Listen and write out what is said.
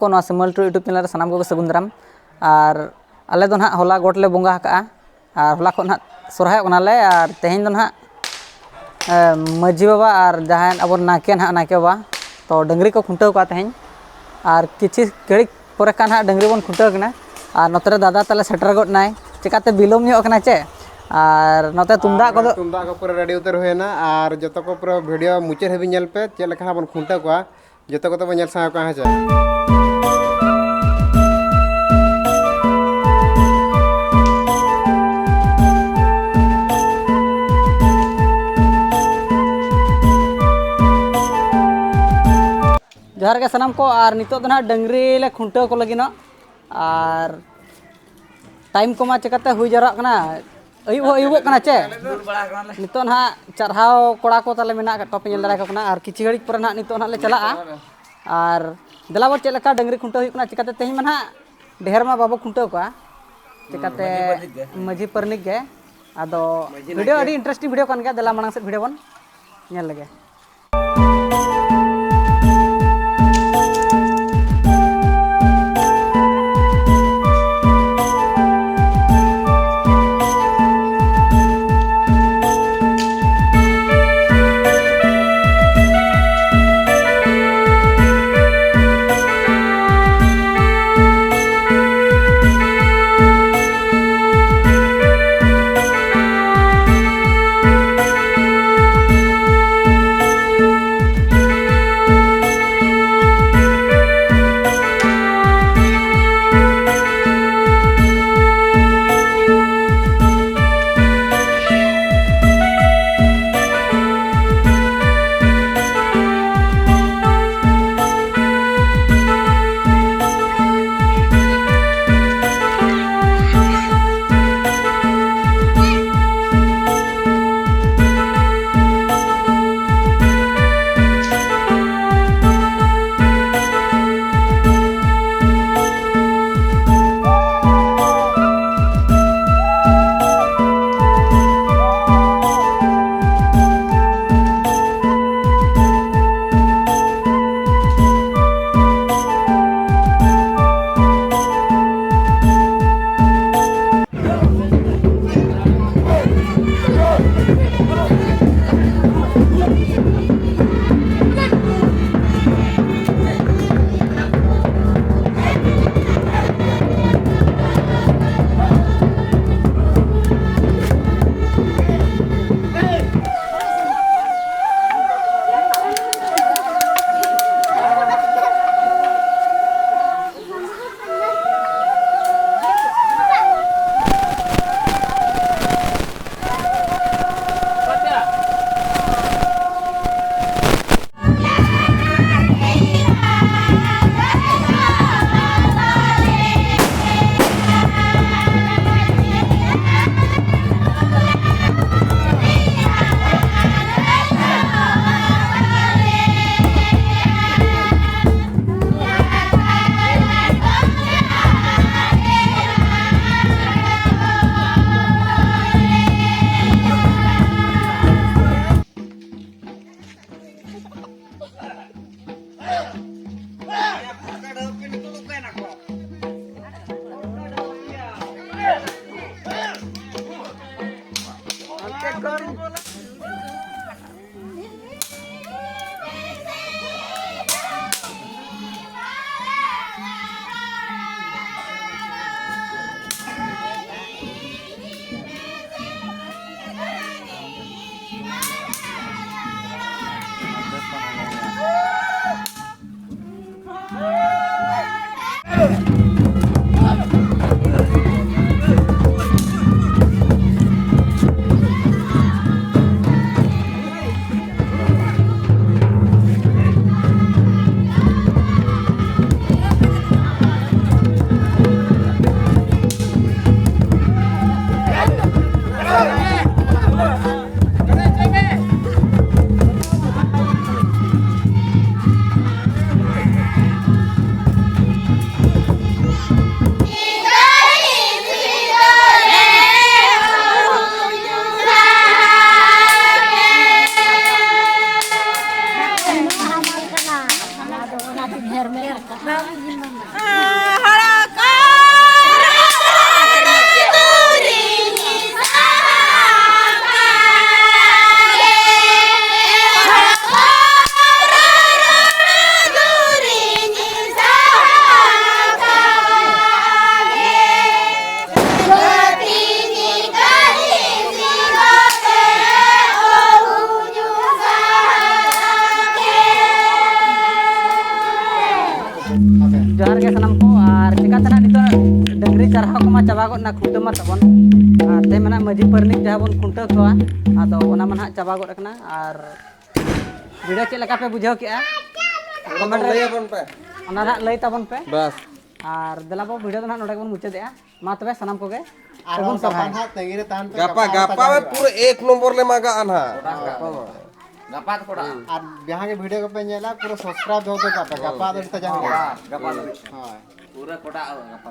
को सिमल to YouTube channel सामान को सगुन दाराम और आले दो ना होला गोट ले बंगा हका और होला को ना सोरहाय कोनाले और तेहेन दो ना मजी बाबा और जहां अब नाके ना नाके बाबा तो डंगरी को खुंटाव का तेहेन और किछि घड़ी पर का ना डंगरी बन खुंटाव कना और नतरे दादा तले सेटर गोट नाय चिकाते बिलोम ᱧᱚᱜ कना चे और नते तुमदा को पूरा रेडी उतर होना और जतो को पूरा वीडियो मुचे हेबी नेल पे चे लेखा बन खुंटा को जतो को तो नेल सा का है जोहार के सनाम को और नितो दो ना डंगरी ले खुंटाव को लगिनो और टाइम को मा चिकाते हुई जरा कना अयुब कना चे नितो ना चरहाव कोड़ा को ताले मेना टॉप नेल दारा कना और किछि घड़ी पर ना नितो ना ले चला और दलाबो चे लेका डंगरी खुंटाव हुई कना चिकाते तेही मा ढेर मा बाबो खुंटाव का चिकाते मजी परनिक गे आदो वीडियो अडी इंटरेस्टिंग वीडियो कन गया दला मानग से वीडियो बन नेल लगे गो ना खुंटा मा तबन और ते मना मजी परनिक जहाँ बन खुंटा कोआ आदो ओना मन हां चाबा गोड कना और वीडियो चेक लगा पे बुझाव केआ कमेंट रे ओना ना लई तबन पे बस और दलाबो वीडियो ना नोडे बन मुचादेआ मा तबे सनाम कोगे और हम सफान हाथ तंगीरे तान पे गपा गपा में पूरा 1 नंबर ले मागा अनहा और यहाँ के वीडियो को पे नेला पूरा सब्सक्राइब हो तो गपा दो तो जहां गपा हां पूरा कोटा गपा